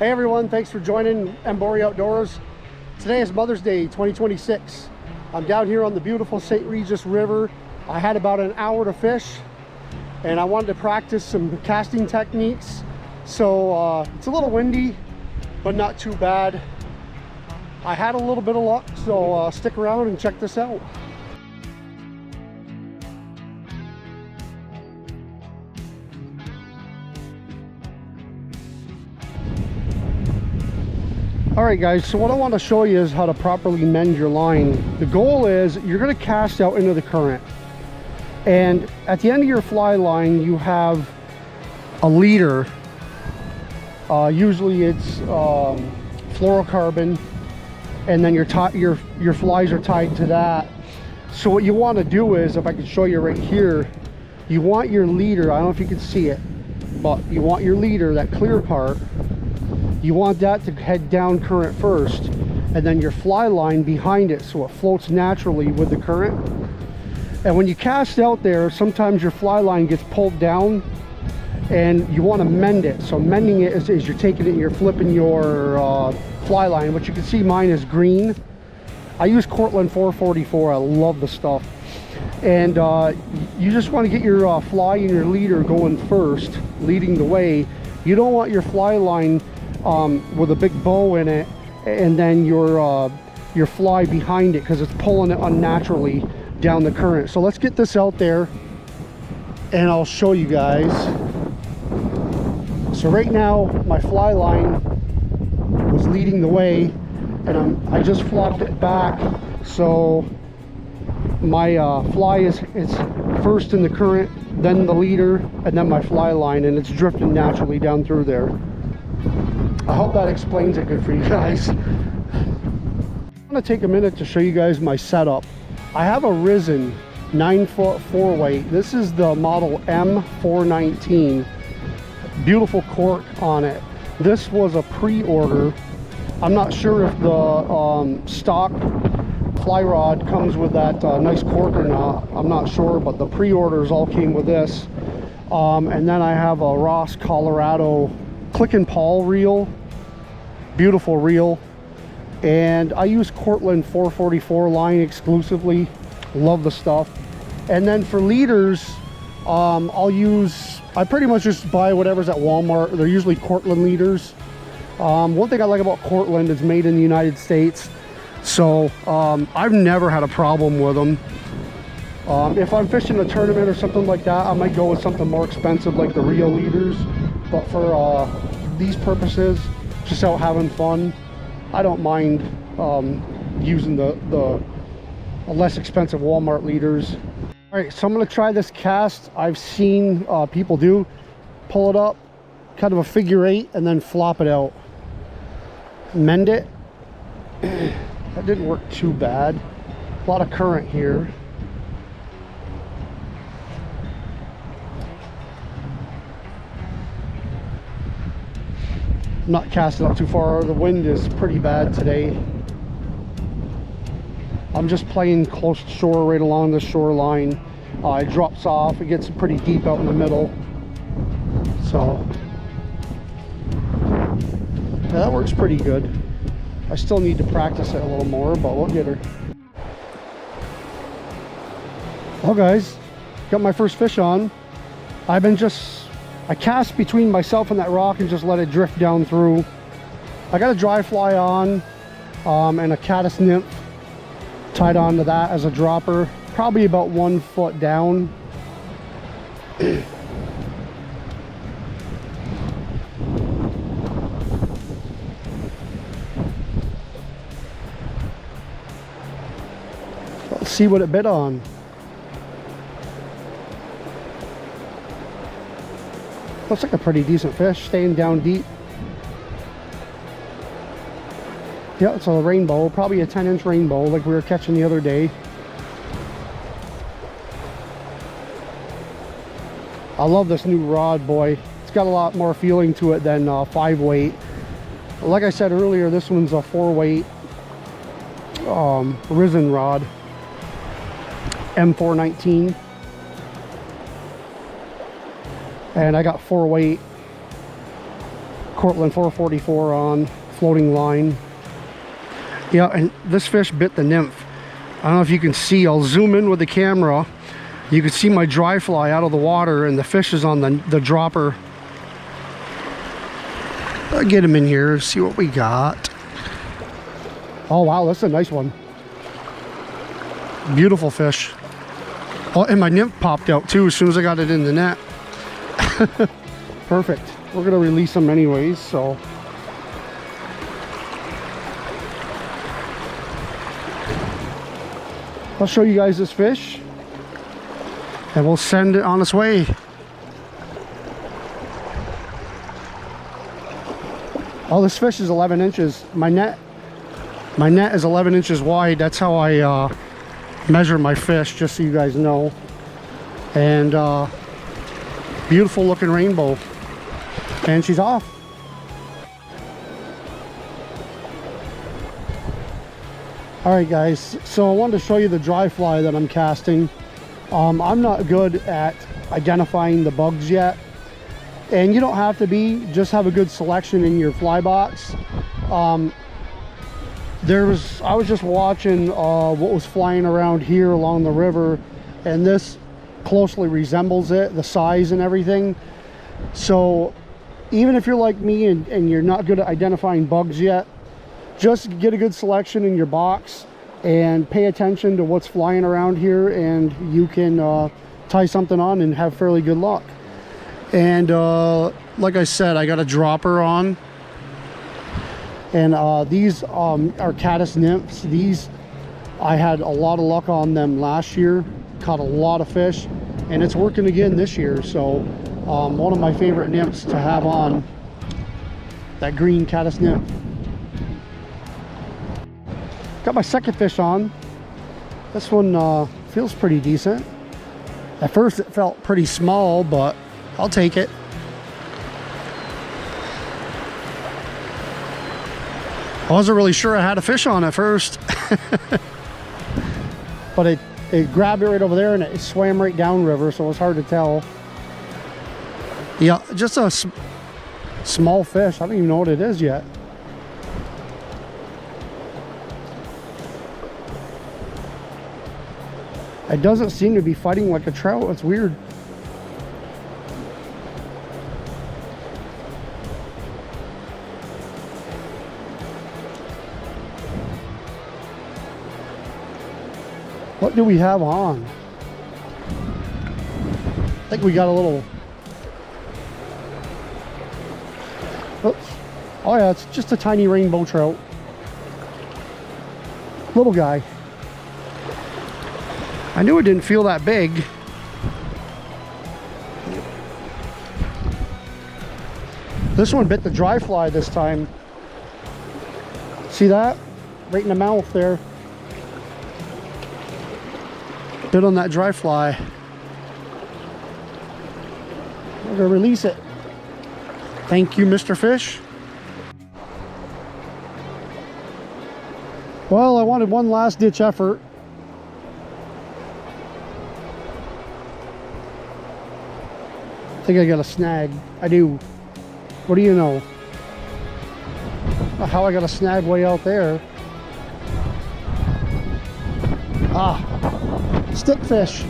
Hey everyone, thanks for joining Mboreyoutdoors. Today is Mother's Day 2026. I'm down here on the beautiful St. Regis River. I had about an hour to fish and I wanted to practice some casting techniques. So it's a little windy, but not too bad. I had a little bit of luck, so stick around and check this out. Alright guys, so what I want to show you is how to properly mend your line. The goal is you're going to cast out into the current, and at the end of your fly line you have a leader. Usually it's fluorocarbon, and then your flies are tied to that. So what you want to do is, if I can show you right here, you want your leader, I don't know if you can see it, but you want your leader, that clear part, you want that to head down current first, and then your fly line behind it so it floats naturally with the current. And when you cast out there, sometimes your fly line gets pulled down and you want to mend it. So mending it is you're taking it and you're flipping your fly line, which you can see mine is green. I use Cortland 444. I love the stuff. And you just want to get your fly and your leader going first, leading the way. You don't want your fly line with a big bow in it and then your fly behind it, because it's pulling it unnaturally down the current. So let's get this out there and I'll show you guys. So right now my fly line was leading the way, and I just flopped it back so my fly is first in the current, then the leader, and then my fly line, and it's drifting naturally down through there. I hope that explains it good for you guys. I'm going to take a minute to show you guys my setup. I have a Risen 9-foot 4-weight. This is the model M419. Beautiful cork on it. This was a pre-order. I'm not sure if the stock fly rod comes with that nice cork or not. I'm not sure, but the pre-orders all came with this. And then I have a Ross Colorado click and pawl reel. Beautiful reel. And I use Cortland 444 line exclusively. Love the stuff. And then for leaders, I pretty much just buy whatever's at Walmart. They're usually Cortland leaders. One thing I like about Cortland is made in the United States. So I've never had a problem with them. If I'm fishing a tournament or something like that, I might go with something more expensive like the Rio leaders. But for these purposes, just out having fun, I don't mind using the less expensive Walmart leaders. All right, so I'm going to try this cast. I've seen people do. Pull it up, kind of a figure 8, and then flop it out. Mend it. That didn't work too bad. A lot of current here. I'm not casting up too far. The wind is pretty bad today. I'm just playing close to shore, right along the shoreline. It drops off. It gets pretty deep out in the middle. So yeah, that works pretty good. I still need to practice it a little more, but we'll get her. Well guys, got my first fish on. I cast between myself and that rock and just let it drift down through. I got a dry fly on and a caddis nymph tied onto that as a dropper, probably about 1 foot down. Let's see what it bit on. Looks like a pretty decent fish, staying down deep. Yeah, it's a rainbow, probably a 10-inch rainbow like we were catching the other day. I love this new rod, boy. It's got a lot more feeling to it than 5-weight. Like I said earlier, this one's a 4-weight Risen rod, M419. And I got 4-weight Cortland 444 on, floating line. Yeah, and this fish bit the nymph. I don't know if you can see, I'll zoom in with the camera. You can see my dry fly out of the water and the fish is on the dropper. I'll get him in here, see what we got. Oh wow, that's a nice one. Beautiful fish. Oh, and my nymph popped out too as soon as I got it in the net. Perfect. We're gonna release them anyways, so. I'll show you guys this fish and we'll send it on its way. Oh, this fish is 11 inches. My net is 11 inches wide. That's how I measure my fish, just so you guys know. And beautiful looking rainbow. And she's off. Alright guys, so I wanted to show you the dry fly that I'm casting. I'm not good at identifying the bugs yet. And you don't have to be, just have a good selection in your fly box. I was just watching what was flying around here along the river, and this closely resembles it, the size and everything. So even if you're like me and you're not good at identifying bugs yet, just get a good selection in your box and pay attention to what's flying around here, and you can tie something on and have fairly good luck. And like I said, I got a dropper on, and these are caddis nymphs. These, I had a lot of luck on them last year, caught a lot of fish, and it's working again this year. So one of my favorite nymphs to have on, that green caddis nymph. Got my second fish on. This one feels pretty decent. At first it felt pretty small, but I'll take it. I wasn't really sure I had a fish on at first. But it grabbed it right over there and it swam right downriver, so it was hard to tell. Yeah, just a small fish. I don't even know what it is yet. It doesn't seem to be fighting like a trout. It's weird. What do we have on? I think we got a little... Oops. Oh yeah, it's just a tiny rainbow trout. Little guy. I knew it didn't feel that big. This one bit the dry fly this time. See that? Right in the mouth there. Bit on that dry fly. We're gonna release it. Thank you, Mr. Fish. Well, I wanted one last ditch effort. I think I got a snag. I do. What do you know? How I got a snag way out there. Ah, stick fish.